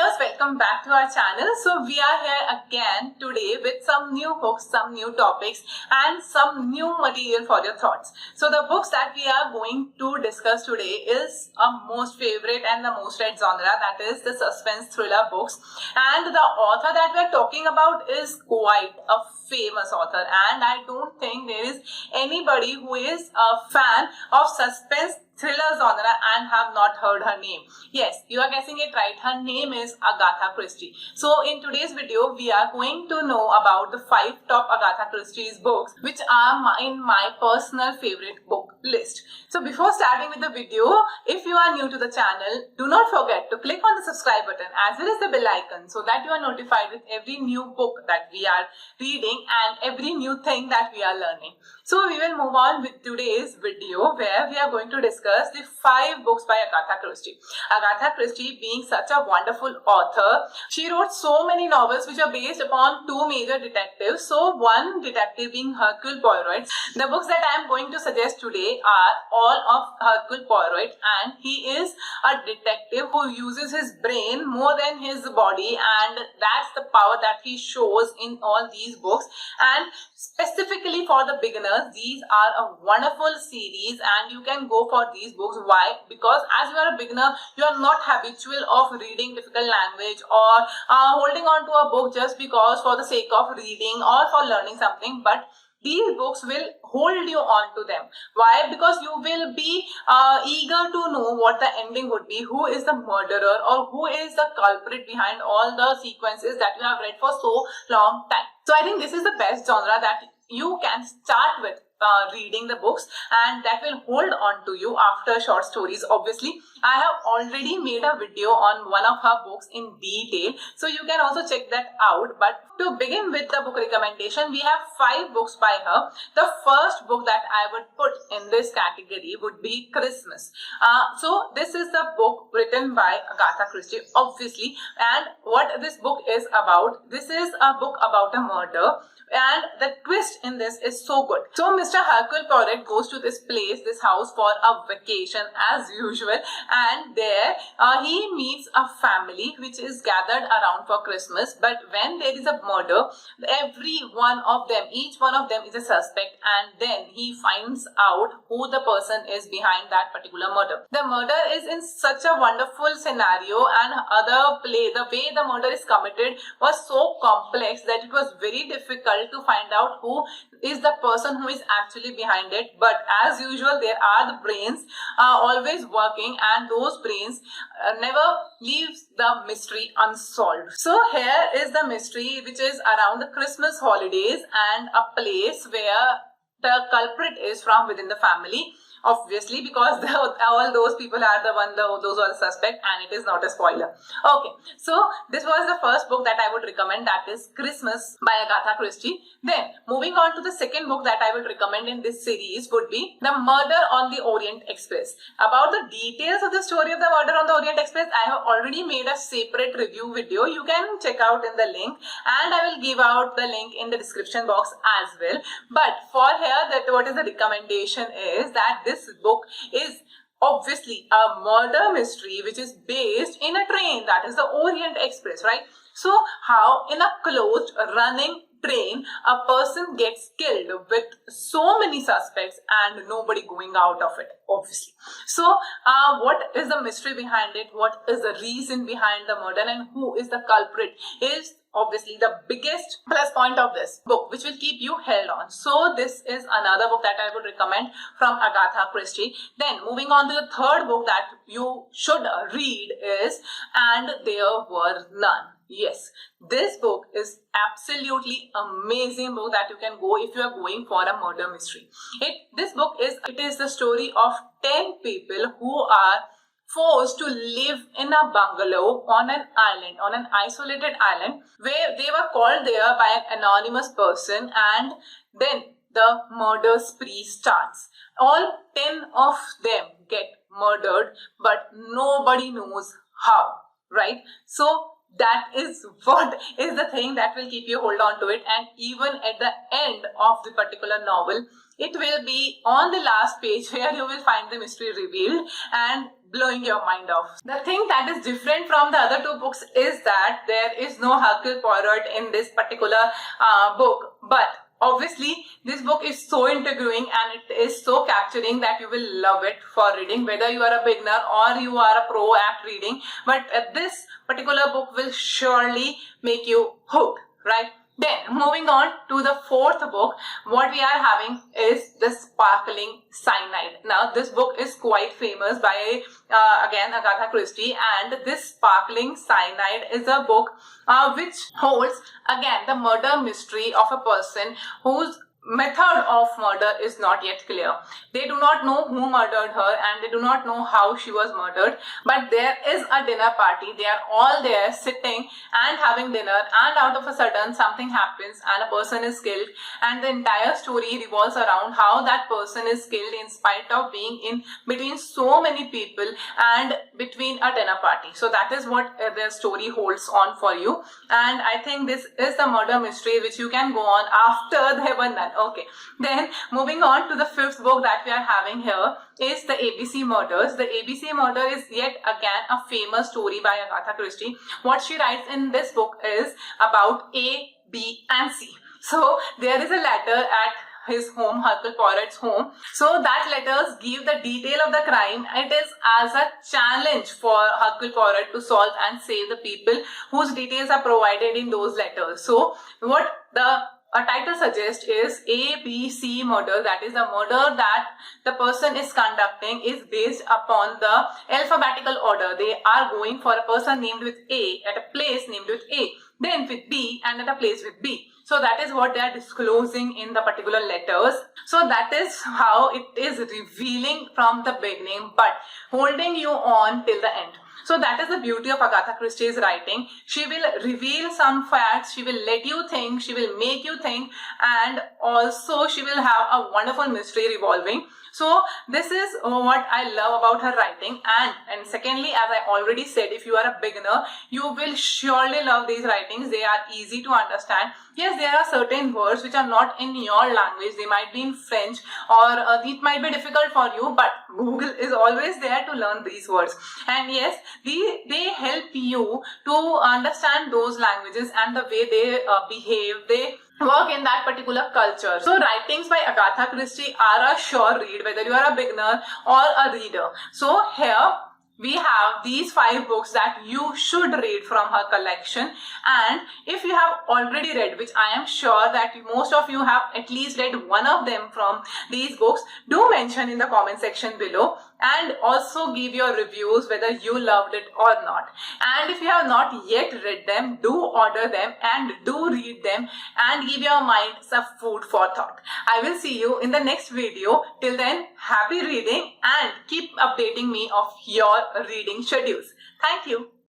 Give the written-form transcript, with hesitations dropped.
viewers, welcome back to our channel. So we are here again today with some new books, some new topics and some new material for your thoughts. So the books that we are going to discuss today is a most favorite and the most read genre, that is the suspense thriller books. And the author that we are talking about is quite a famous author, and I don't think there is anybody who is a fan of suspense thriller genre and have not heard her name. Yes, you are guessing it right. Her name is Agatha Christie. So in today's video, we are going to know about the 5 top Agatha Christie's books, which are in my personal favorite book list. So before starting with the video, if you are new to the channel, do not forget to click on the subscribe button as well as the bell icon so that you are notified with every new book that we are reading and every new thing that we are learning. So we will move on with today's video where we are going to discuss the 5 books by Agatha Christie. Agatha Christie being such a wonderful author, she wrote so many novels which are based upon 2 major detectives. So one detective being Hercule Poirot. The books that I am going to suggest today are all of Hercule Poirot, and he is a detective who uses his brain more than his body, and that's the power that he shows in all these books. And specifically for the beginners, these are a wonderful series and you can go for these books. Why? Because as you are a beginner, you are not habitual of reading difficult language or holding on to a book just because for the sake of reading or for learning something, but these books will hold you on to them. Why? Because you will be eager to know what the ending would be, who is the murderer or who is the culprit behind all the sequences that you have read for so long time. So I think this is the best genre that you can start with reading the books, and that will hold on to you after short stories. Obviously, I have already made a video on one of her books in detail, so you can also check that out. But to begin with the book recommendation, we have 5 books by her. The first book that I would put in this category would be Christmas. So this is the book written by Agatha Christie, obviously, and what this book is about, this is a book about a murder, and the twist in this is so good. So Mr. Hercule Poirot goes to this place, this house, for a vacation as usual, and there he meets a family which is gathered around for Christmas. But when there is a murder, every one of them, each one of them is a suspect, and then he finds out who the person is behind that particular murder. The murder is in such a wonderful scenario, and the way the murder is committed was so complex that it was very difficult to find out who is the person who is actually behind it. But as usual, there are the brains always working, and those brains never leaves the mystery unsolved. So here is the mystery, which is around the Christmas holidays and a place where the culprit is from within the family. Obviously, because all those people are those are the suspect, and it is not a spoiler. Okay, so this was the first book that I would recommend, that is Christmas by Agatha Christie. Then moving on to the second book that I would recommend in this series would be The Murder on the Orient Express. About the details of the story of the Murder on the Orient Express, I have already made a separate review video. You can check out in the link, and I will give out the link in the description box as well. But for here, that what is the recommendation is that this book is obviously a murder mystery which is based in a train, that is the Orient Express, right? So how in a closed running train a person gets killed with so many suspects and nobody going out of it, obviously. So what is the mystery behind it, what is the reason behind the murder, and who is the culprit is obviously the biggest plus point of this book, which will keep you held on. So this is another book that I would recommend from Agatha Christie. Then moving on to the third book that you should read is And There Were None. Yes, this book is absolutely amazing book that you can go if you are going for a murder mystery. This book is the story of 10 people who are forced to live in a bungalow on an island, on an isolated island, where they were called there by an anonymous person, and then the murder spree starts. All 10 of them get murdered, but nobody knows how, right? So that is what is the thing that will keep you hold on to it. And even at the end of the particular novel, it will be on the last page where you will find the mystery revealed and blowing your mind off. The thing that is different from the other two books is that there is no Hercule Poirot in this particular book, but obviously this book is so intriguing and it is so capturing that you will love it for reading, whether you are a beginner or you are a pro at reading. But this particular book will surely make you hooked, right? Then moving on to the fourth book, what we are having is The Sparkling Cyanide. Now this book is quite famous by again Agatha Christie, and this Sparkling Cyanide is a book which holds again the murder mystery of a person whose method of murder is not yet clear. They do not know who murdered her and they do not know how she was murdered, but there is a dinner party. They are all there sitting and having dinner, and out of a sudden something happens and a person is killed, and the entire story revolves around how that person is killed in spite of being in between so many people and between a dinner party. So that is what the story holds on for you, and I think this is the murder mystery which you can go on after There Were None. Okay, then moving on to the fifth book that we are having here is The ABC Murders. The ABC Murder is yet again a famous story by Agatha Christie. What she writes in this book is about A, B and C. So there is a letter at his home, Hercule Poirot's home. So that letters give the detail of the crime. It is as a challenge for Hercule Poirot to solve and save the people whose details are provided in those letters. So what the title suggests is ABC murder, that is the murder that the person is conducting is based upon the alphabetical order. They are going for a person named with A at a place named with A, then with B and at a place with B. So that is what they are disclosing in the particular letters. So that is how it is revealing from the beginning but holding you on till the end. So that is the beauty of Agatha Christie's writing. She will reveal some facts, she will let you think, she will make you think, and also she will have a wonderful mystery revolving. So this is what I love about her writing. And secondly, as I already said, if you are a beginner, you will surely love these writings. They are easy to understand. Yes, there are certain words which are not in your language. They might be in French, or it might be difficult for you, but Google is always there to learn these words. And yes, they help you to understand those languages and the way they behave, they work in that particular culture. So writings by Agatha Christie are a sure read, whether you are a beginner or a reader. So here we have these 5 books that you should read from her collection, and if you have already read, which I am sure that most of you have at least read one of them from these books, do mention in the comment section below, and also give your reviews whether you loved it or not. And if you have not yet read them, do order them and do read them and give your mind some food for thought. I will see you in the next video. Till then, happy reading and keep updating me of your reading schedules. Thank you.